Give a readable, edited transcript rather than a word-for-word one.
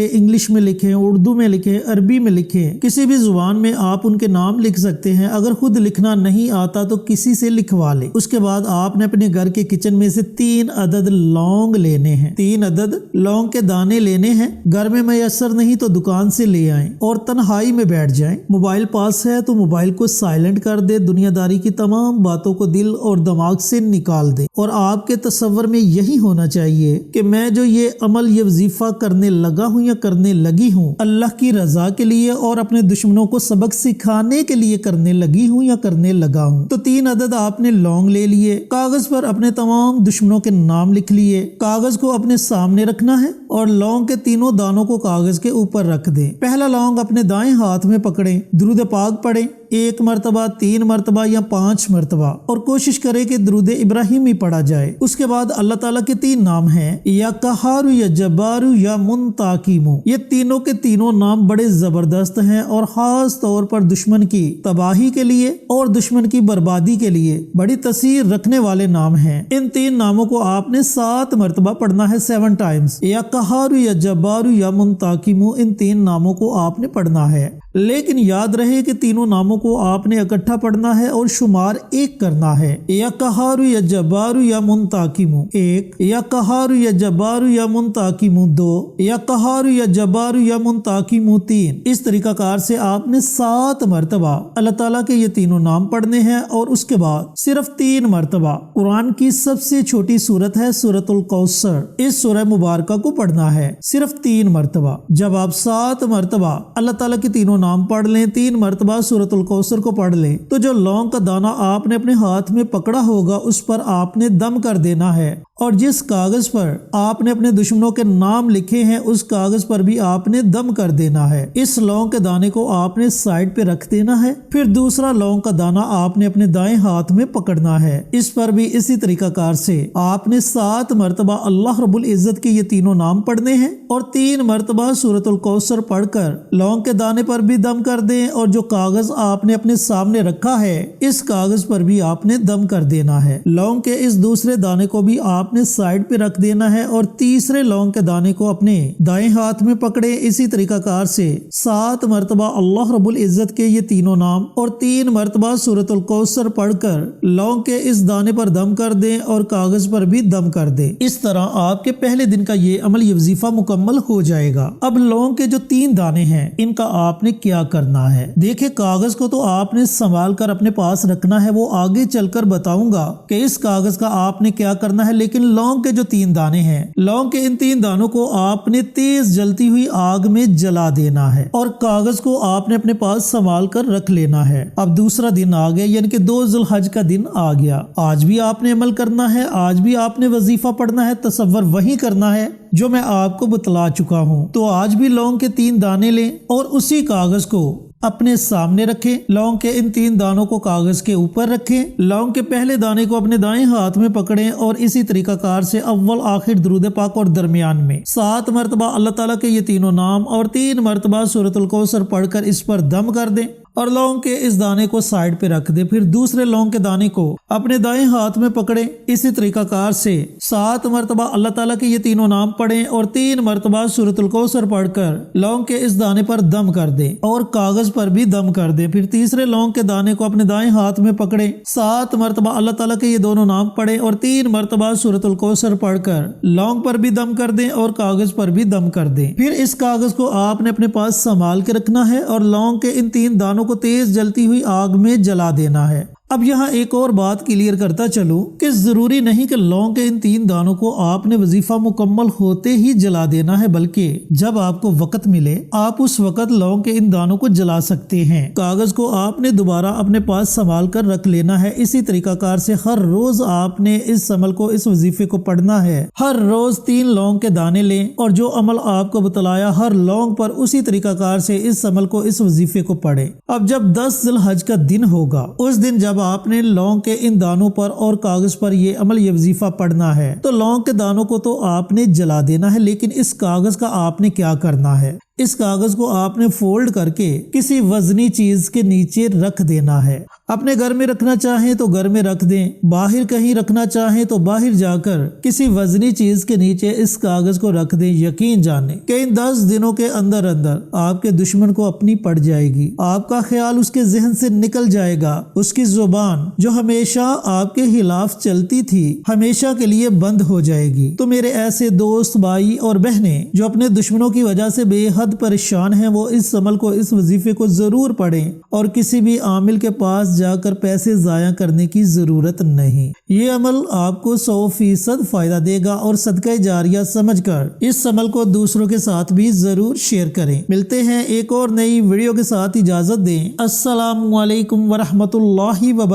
جملے انگلش میں لکھیں، اردو میں لکھیں، عربی میں لکھیں، کسی بھی زبان میں آپ ان کے نام لکھ سکتے ہیں۔ اگر خود لکھنا نہیں آتا تو کسی سے لکھوا لیں۔ اس کے بعد آپ نے اپنے گھر کے کچن میں سے 3 عدد لونگ لینے ہیں، 3 عدد لونگ کے دانے لینے ہیں۔ گھر میں میسر نہیں تو دکان سے لے آئیں اور تنہائی میں بیٹھ جائیں۔ موبائل پاس ہے تو موبائل کو سائلنٹ کر دے، دنیا داری کی تمام باتوں کو دل اور دماغ سے نکال دے، اور آپ کے تصور میں یہی ہونا چاہیے کہ میں جو یہ عمل، یہ وظیفہ کرنے لگا ہوں یا کرنے لگی ہوں، اللہ کی رضا کے لیے اور اپنے دشمنوں کو سبق سکھانے کے لیے کرنے لگی ہوں یا کرنے لگا ہوں۔ تو 3 عدد آپ نے لونگ لے لیے، کاغذ پر اپنے تمام دشمنوں کے نام لکھ لیے، کاغذ کو اپنے سامنے رکھنا ہے اور لونگ کے تینوں دانوں کو کاغذ کے اوپر رکھ دیں۔ پہلا لونگ اپنے دائیں ہاتھ میں پکڑیں، درود پاک پڑھیں، 1 مرتبہ، 3 مرتبہ یا 5 مرتبہ، اور کوشش کرے کہ درود ابراہیمی پڑھا جائے۔ اس کے بعد اللہ تعالیٰ کے 3 نام ہیں، یا قہار، یا جبار، یا منتقم۔ یہ تینوں کے تینوں نام بڑے زبردست ہیں اور خاص طور پر دشمن کی تباہی کے لیے اور دشمن کی بربادی کے لیے بڑی تاثیر رکھنے والے نام ہیں۔ ان 3 ناموں کو آپ نے 7 مرتبہ پڑھنا ہے، 7 ٹائمز۔ یا قہار، یا جبار، یا منتقم، ان 3 ناموں کو آپ نے پڑھنا ہے، لیکن یاد رہے کہ تینوں ناموں کو آپ نے اکٹھا پڑھنا ہے اور شمار 1 کرنا ہے۔ یا قہار، یا جبار، یا منتقم 1، یا قہار، یا جبار، یا منتقم 2، یا قہار، یا جبار، یا منتقم 3۔ اس طریقہ کار سے آپ نے 7 مرتبہ اللہ تعالیٰ کے یہ تینوں نام پڑھنے ہیں، اور اس کے بعد صرف 3 مرتبہ قرآن کی سب سے چھوٹی سورت ہے سورۃ الکوثر، اس سورہ مبارکہ کو پڑھنا ہے، صرف 3 مرتبہ۔ جب آپ 7 مرتبہ اللہ تعالیٰ کے تینوں نام پڑھ لیں، 3 مرتبہ سورۃ الکوثر کو پڑھ لیں، تو جو لونگ کا دانہ آپ نے اپنے ہاتھ میں پکڑا ہوگا اس پر آپ نے دم کر دینا ہے، اور جس کاغذ پر آپ نے اپنے دشمنوں کے نام لکھے ہیں اس کاغذ پر بھی آپ نے دم کر دینا ہے۔ اس لونگ کے دانے کو آپ نے سائڈ پہ رکھ دینا ہے، پھر دوسرا لونگ کا دانہ آپ نے اپنے دائیں ہاتھ میں پکڑنا ہے، اس پر بھی اسی طریقہ کار سے آپ نے 7 مرتبہ اللہ رب العزت کے یہ تینوں نام پڑھنے ہیں، اور 3 مرتبہ سورۃ الکوثر پڑھ کر لونگ کے دانے پر بھی دم کر دیں، اور جو کاغذ آپ نے اپنے سامنے رکھا ہے اس کاغذ پر بھی آپ نے دم کر دینا ہے۔ لونگ کے اس دوسرے دانے کو بھی آپ نے سائڈ پہ رکھ دینا ہے، اور تیسرے لونگ کے دانے کو اپنے دائیں ہاتھ میں پکڑے، اسی طریقہ کار سے 7 مرتبہ اللہ رب العزت کے یہ تینوں نام اور 3 مرتبہ سورۃ الکوثر پڑھ کر لونگ کے اس دانے پر دم کر دیں اور کاغذ پر بھی دم کر دیں۔ اس طرح آپ کے پہلے دن کا یہ عمل، یہ وظیفہ مکمل ہو جائے گا۔ اب لونگ کے جو 3 دانے ہیں ان کا آپ نے کیا کرنا ہے؟ دیکھیں، کاغذ کو تو آپ نے سنبھال کر اپنے پاس رکھنا ہے، وہ آگے چل کر بتاؤں گا کہ اس کاغذ کا آپ نے کیا کرنا ہے، لیکن لونگ کے جو 3 دانے ہیں، لونگ کے ان 3 دانوں کو آپ نے تیز جلتی ہوئی آگ میں جلا دینا ہے، اور کاغذ کو آپ نے اپنے پاس سنبھال کر رکھ لینا ہے۔ اب دوسرا دن آ گیا، یعنی کہ 2 ذی الحج کا دن آ گیا۔ آج بھی آپ نے عمل کرنا ہے، آج بھی آپ نے وظیفہ پڑھنا ہے، تصور وہی کرنا ہے جو میں آپ کو بتلا چکا ہوں۔ تو آج بھی لونگ کے 3 دانے لیں اور اسی کاغذ کو اپنے سامنے رکھیں، لونگ کے ان 3 دانوں کو کاغذ کے اوپر رکھیں، لونگ کے پہلے دانے کو اپنے دائیں ہاتھ میں پکڑیں، اور اسی طریقہ کار سے اول آخر درود پاک اور درمیان میں 7 مرتبہ اللہ تعالیٰ کے یہ تینوں نام اور 3 مرتبہ سورۃ الکوثر پڑھ کر اس پر دم کر دیں، اور لونگ کے اس دانے کو سائڈ پہ رکھ دیں۔ پھر دوسرے لونگ کے دانے کو اپنے دائیں ہاتھ میں پکڑیں، اسی طریقہ کار سے 7 مرتبہ اللہ تعالیٰ کے یہ تینوں نام پڑھیں اور 3 مرتبہ سورۃ الکوثر پڑھ کر لونگ کے اس دانے پر دم کر دیں اور کاغذ پر بھی دم کر دیں۔ پھر تیسرے لونگ کے دانے کو اپنے دائیں ہاتھ میں پکڑیں، 7 مرتبہ اللہ تعالیٰ کے یہ دونوں نام پڑھیں اور 3 مرتبہ سورۃ الکوثر پڑھ کر لونگ پر بھی دم کر دیں اور کاغذ پر بھی دم کر دیں۔ پھر اس کاغذ کو آپ نے اپنے پاس سنبھال کے رکھنا ہے اور لونگ کے ان 3 دانوں کو تیز جلتی ہوئی آگ میں جلا دینا ہے۔ اب یہاں ایک اور بات کلیئر کرتا چلوں کہ ضروری نہیں کہ لونگ کے ان 3 دانوں کو آپ نے وظیفہ مکمل ہوتے ہی جلا دینا ہے، بلکہ جب آپ کو وقت ملے آپ اس وقت لونگ کے ان دانوں کو جلا سکتے ہیں۔ کاغذ کو آپ نے دوبارہ اپنے پاس سنبھال کر رکھ لینا ہے۔ اسی طریقہ کار سے ہر روز آپ نے اس عمل کو، اس وظیفے کو پڑھنا ہے۔ ہر روز 3 لونگ کے دانے لیں اور جو عمل آپ کو بتلایا ہر لونگ پر اسی طریقہ کار سے اس عمل کو، اس وظیفے کو پڑھیں۔ اب جب 10 ذی الحج کا دن ہوگا، اس دن جب آپ نے لونگ کے ان دانوں پر اور کاغذ پر یہ عمل، یہ وظیفہ پڑھنا ہے، تو لونگ کے دانوں کو تو آپ نے جلا دینا ہے، لیکن اس کاغذ کا آپ نے کیا کرنا ہے؟ اس کاغذ کو آپ نے فولڈ کر کے کسی وزنی چیز کے نیچے رکھ دینا ہے۔ اپنے گھر میں رکھنا چاہیں تو گھر میں رکھ دیں، باہر کہیں رکھنا چاہیں تو باہر جا کر کسی وزنی چیز کے نیچے اس کاغذ کو رکھ دیں۔ یقین جانیں کہ ان 10 دنوں کے اندر آپ کے دشمن کو اپنی پڑ جائے گی، آپ کا خیال اس کے ذہن سے نکل جائے گا، اس کی زبان جو ہمیشہ آپ کے خلاف چلتی تھی ہمیشہ کے لیے بند ہو جائے گی۔ تو میرے ایسے دوست، بھائی اور بہنیں جو اپنے دشمنوں کی وجہ سے بے حد پریشان ہیں، وہ اس عمل کو، اس وظیفے کو ضرور پڑھیں اور کسی بھی عامل کے پاس جا کر پیسے ضائع کرنے کی ضرورت نہیں۔ یہ عمل آپ کو 100% فائدہ دے گا اور صدقہ جاریہ سمجھ کر اس عمل کو دوسروں کے ساتھ بھی ضرور شیئر کریں۔ ملتے ہیں ایک اور نئی ویڈیو کے ساتھ، اجازت دیں۔ السلام علیکم ورحمۃ اللہ وبرکاتہ۔